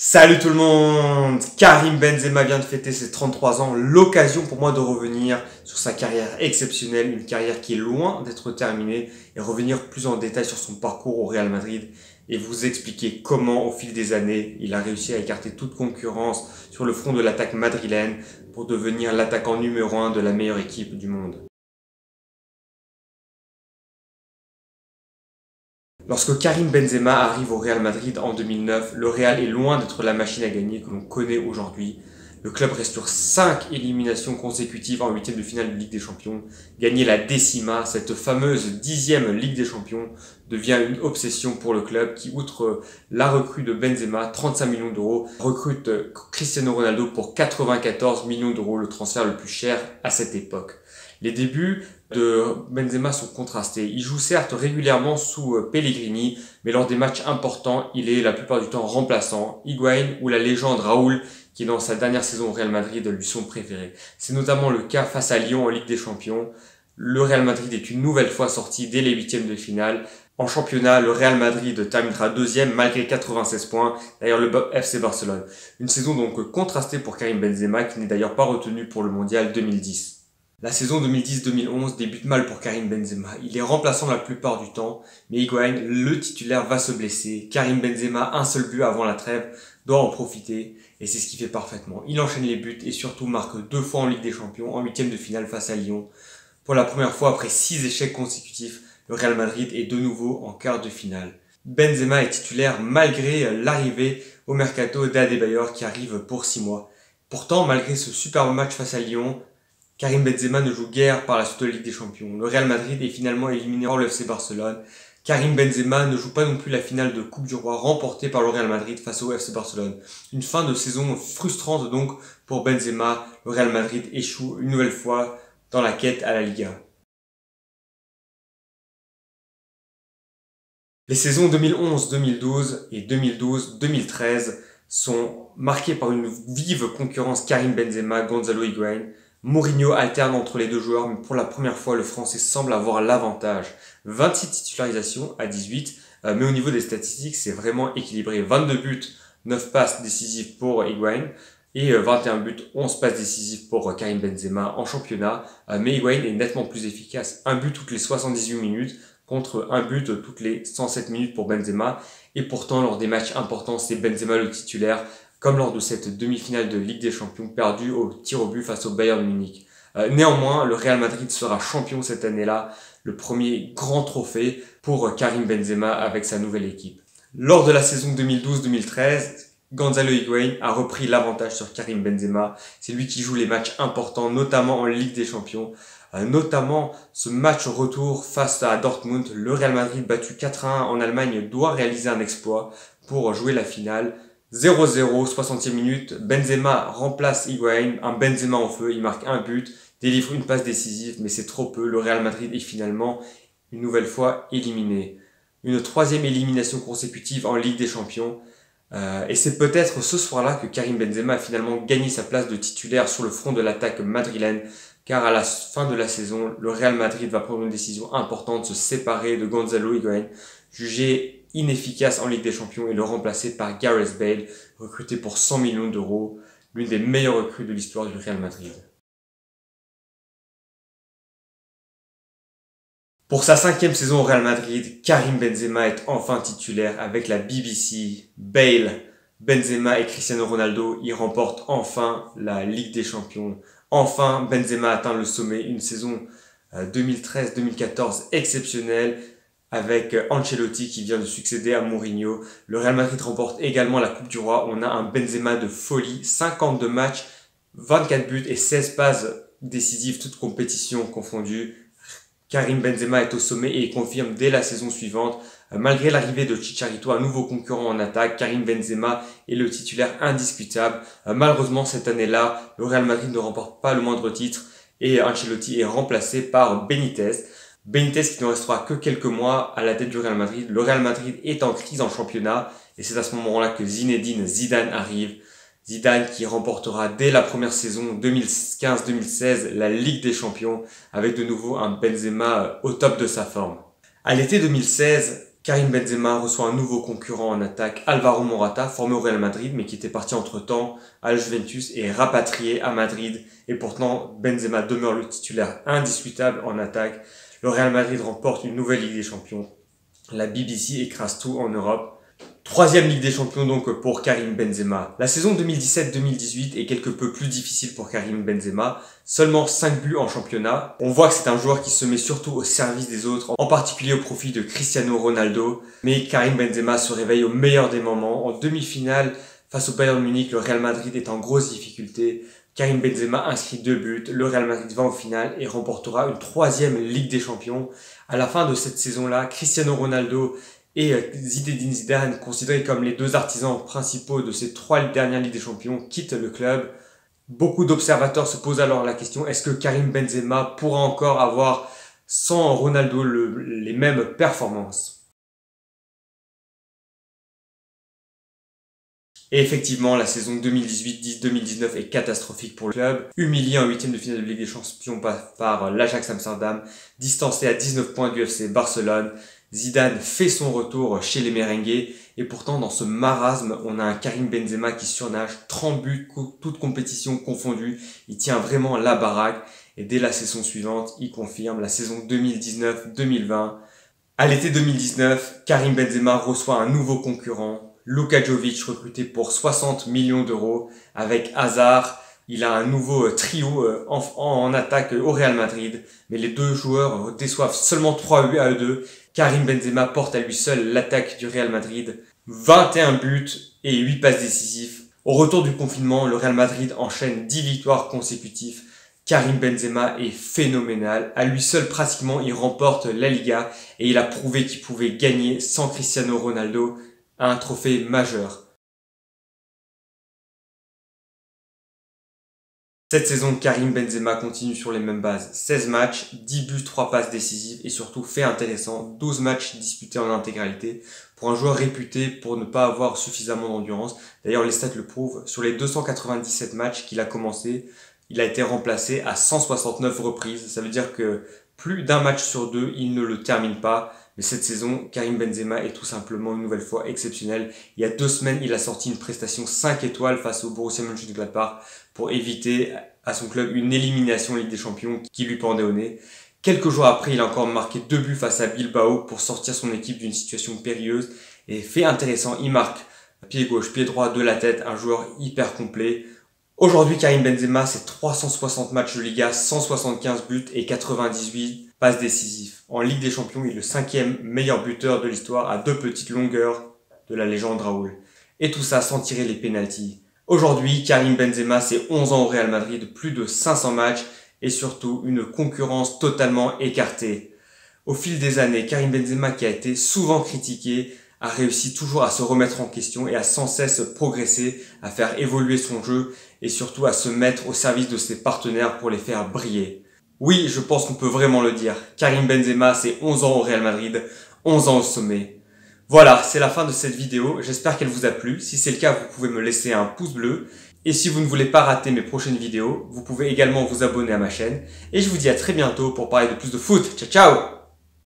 Salut tout le monde! Karim Benzema vient de fêter ses 33 ans, l'occasion pour moi de revenir sur sa carrière exceptionnelle, une carrière qui est loin d'être terminée, et revenir plus en détail sur son parcours au Real Madrid et vous expliquer comment au fil des années il a réussi à écarter toute concurrence sur le front de l'attaque madrilène pour devenir l'attaquant numéro 1 de la meilleure équipe du monde. Lorsque Karim Benzema arrive au Real Madrid en 2009, le Real est loin d'être la machine à gagner que l'on connaît aujourd'hui. Le club reste sur 5 éliminations consécutives en huitième de finale de Ligue des Champions. Gagner la décima, cette fameuse 10e Ligue des Champions, devient une obsession pour le club qui, outre la recrue de Benzema, 35 millions d'euros, recrute Cristiano Ronaldo pour 94 millions d'euros, le transfert le plus cher à cette époque. Les débuts de Benzema sont contrastés. Il joue certes régulièrement sous Pellegrini, mais lors des matchs importants, il est la plupart du temps remplaçant. Higuaín ou la légende Raúl, qui dans sa dernière saison au Real Madrid lui sont préférés. C'est notamment le cas face à Lyon en Ligue des Champions. Le Real Madrid est une nouvelle fois sorti dès les huitièmes de finale. En championnat, le Real Madrid terminera deuxième malgré 96 points derrière le FC Barcelone. Une saison donc contrastée pour Karim Benzema qui n'est d'ailleurs pas retenu pour le mondial 2010. La saison 2010-2011 débute mal pour Karim Benzema. Il est remplaçant la plupart du temps, mais Higuaín, le titulaire, va se blesser. Karim Benzema, un seul but avant la trêve, doit en profiter, et c'est ce qu'il fait parfaitement. Il enchaîne les buts et surtout marque 2 fois en Ligue des Champions, en huitième de finale face à Lyon. Pour la première fois après 6 échecs consécutifs, le Real Madrid est de nouveau en quart de finale. Benzema est titulaire malgré l'arrivée au mercato d'Adebayor qui arrive pour 6 mois. Pourtant, malgré ce superbe match face à Lyon, Karim Benzema ne joue guère par la suite de la Ligue des Champions. Le Real Madrid est finalement éliminé par le FC Barcelone. Karim Benzema ne joue pas non plus la finale de Coupe du Roi remportée par le Real Madrid face au FC Barcelone. Une fin de saison frustrante donc pour Benzema. Le Real Madrid échoue une nouvelle fois dans la quête à la Liga. Les saisons 2011-2012 et 2012-2013 sont marquées par une vive concurrence Karim Benzema-Gonzalo Higuaín. Mourinho alterne entre les deux joueurs, mais pour la première fois, le Français semble avoir l'avantage. 26 titularisations à 18, mais au niveau des statistiques, c'est vraiment équilibré. 22 buts, 9 passes décisives pour Higuaín et 21 buts, 11 passes décisives pour Karim Benzema en championnat. Mais Higuaín est nettement plus efficace. Un but toutes les 78 minutes contre un but toutes les 107 minutes pour Benzema. Et pourtant, lors des matchs importants, c'est Benzema le titulaire, comme lors de cette demi-finale de Ligue des Champions perdue au tir au but face au Bayern Munich. Néanmoins, le Real Madrid sera champion cette année-là, le premier grand trophée pour Karim Benzema avec sa nouvelle équipe. Lors de la saison 2012-2013, Gonzalo Higuaín a repris l'avantage sur Karim Benzema. C'est lui qui joue les matchs importants, notamment en Ligue des Champions. Notamment ce match retour face à Dortmund. Le Real Madrid battu 4-1 en Allemagne doit réaliser un exploit pour jouer la finale. 0-0, 60e minute, Benzema remplace Higuaín, un Benzema en feu, il marque un but, délivre une passe décisive, mais c'est trop peu, le Real Madrid est finalement une nouvelle fois éliminé. Une troisième élimination consécutive en Ligue des Champions, et c'est peut-être ce soir-là que Karim Benzema a finalement gagné sa place de titulaire sur le front de l'attaque madrilène, car à la fin de la saison, le Real Madrid va prendre une décision importante, se séparer de Gonzalo Higuaín, jugé inefficace en Ligue des Champions et le remplacer par Gareth Bale, recruté pour 100 millions d'euros, l'une des meilleures recrues de l'histoire du Real Madrid. Pour sa 5e saison au Real Madrid, Karim Benzema est enfin titulaire avec la BBC. Bale, Benzema et Cristiano Ronaldo y remportent enfin la Ligue des Champions. Enfin, Benzema atteint le sommet, une saison 2013-2014 exceptionnelle, avec Ancelotti qui vient de succéder à Mourinho. Le Real Madrid remporte également la Coupe du Roi. On a un Benzema de folie, 52 matchs, 24 buts et 16 passes décisives, toutes compétitions confondues. Karim Benzema est au sommet et il confirme dès la saison suivante. Malgré l'arrivée de Chicharito, un nouveau concurrent en attaque, Karim Benzema est le titulaire indiscutable. Malheureusement, cette année-là, le Real Madrid ne remporte pas le moindre titre et Ancelotti est remplacé par Benitez. Benitez qui ne restera que quelques mois à la tête du Real Madrid. Le Real Madrid est en crise en championnat et c'est à ce moment-là que Zinedine Zidane arrive. Zidane qui remportera dès la première saison 2015-2016 la Ligue des Champions avec de nouveau un Benzema au top de sa forme. À l'été 2016, Karim Benzema reçoit un nouveau concurrent en attaque, Alvaro Morata, formé au Real Madrid, mais qui était parti entre-temps à la Juventus et rapatrié à Madrid. Et pourtant, Benzema demeure le titulaire indiscutable en attaque. Le Real Madrid remporte une nouvelle Ligue des Champions. La BBC écrase tout en Europe. Troisième Ligue des Champions donc pour Karim Benzema. La saison 2017-2018 est quelque peu plus difficile pour Karim Benzema. Seulement 5 buts en championnat. On voit que c'est un joueur qui se met surtout au service des autres, en particulier au profit de Cristiano Ronaldo. Mais Karim Benzema se réveille au meilleur des moments. En demi-finale, face au Bayern Munich, le Real Madrid est en grosse difficulté. Karim Benzema inscrit 2 buts, le Real Madrid va en finale et remportera une 3e Ligue des Champions. À la fin de cette saison-là, Cristiano Ronaldo et Zinedine Zidane, considérés comme les 2 artisans principaux de ces 3 dernières Ligues des Champions, quittent le club. Beaucoup d'observateurs se posent alors la question, est-ce que Karim Benzema pourra encore avoir sans Ronaldo les mêmes performances? Et effectivement, la saison 2018-2019 est catastrophique pour le club. Humilié en 8e de finale de Ligue des Champions par l'Ajax Amsterdam, distancé à 19 points du FC Barcelone, Zidane fait son retour chez les merengues et pourtant dans ce marasme, on a un Karim Benzema qui surnage, 30 buts, toutes compétitions confondues. Il tient vraiment la baraque et dès la saison suivante, il confirme la saison 2019-2020. À l'été 2019, Karim Benzema reçoit un nouveau concurrent, Luka Jovic, recruté pour 60 millions d'euros. Avec Hazard, il a un nouveau trio en attaque au Real Madrid. Mais les 2 joueurs déçoivent seulement 3 buts à eux 2. Karim Benzema porte à lui seul l'attaque du Real Madrid. 21 buts et 8 passes décisives. Au retour du confinement, le Real Madrid enchaîne 10 victoires consécutives. Karim Benzema est phénoménal. À lui seul, pratiquement, il remporte la Liga et il a prouvé qu'il pouvait gagner sans Cristiano Ronaldo un trophée majeur. Cette saison, Karim Benzema continue sur les mêmes bases. 16 matchs, 10 buts, 3 passes décisives et surtout, fait intéressant, 12 matchs disputés en intégralité pour un joueur réputé pour ne pas avoir suffisamment d'endurance. D'ailleurs, les stats le prouvent. Sur les 297 matchs qu'il a commencé, il a été remplacé à 169 reprises. Ça veut dire que plus d'un match sur 2, il ne le termine pas. Mais cette saison, Karim Benzema est tout simplement une nouvelle fois exceptionnel. Il y a 2 semaines, il a sorti une prestation 5 étoiles face au Borussia Mönchengladbach pour éviter à son club une élimination en Ligue des Champions qui lui pendait au nez. Quelques jours après, il a encore marqué 2 buts face à Bilbao pour sortir son équipe d'une situation périlleuse. Et fait intéressant, il marque pied gauche, pied droit, de la tête, un joueur hyper complet. Aujourd'hui, Karim Benzema, c'est 360 matchs de Liga, 175 buts et 98 passes décisives. En Ligue des Champions, il est le 5e meilleur buteur de l'histoire à 2 petites longueurs de la légende Raoul. Et tout ça sans tirer les pénaltys. Aujourd'hui, Karim Benzema, c'est 11 ans au Real Madrid, plus de 500 matchs et surtout une concurrence totalement écartée. Au fil des années, Karim Benzema, qui a été souvent critiqué, a réussi toujours à se remettre en question et à sans cesse progresser, à faire évoluer son jeu et surtout à se mettre au service de ses partenaires pour les faire briller. Oui, je pense qu'on peut vraiment le dire. Karim Benzema, c'est 11 ans au Real Madrid, 11 ans au sommet. Voilà, c'est la fin de cette vidéo. J'espère qu'elle vous a plu. Si c'est le cas, vous pouvez me laisser un pouce bleu. Et si vous ne voulez pas rater mes prochaines vidéos, vous pouvez également vous abonner à ma chaîne. Et je vous dis à très bientôt pour parler de plus de foot. Ciao, ciao!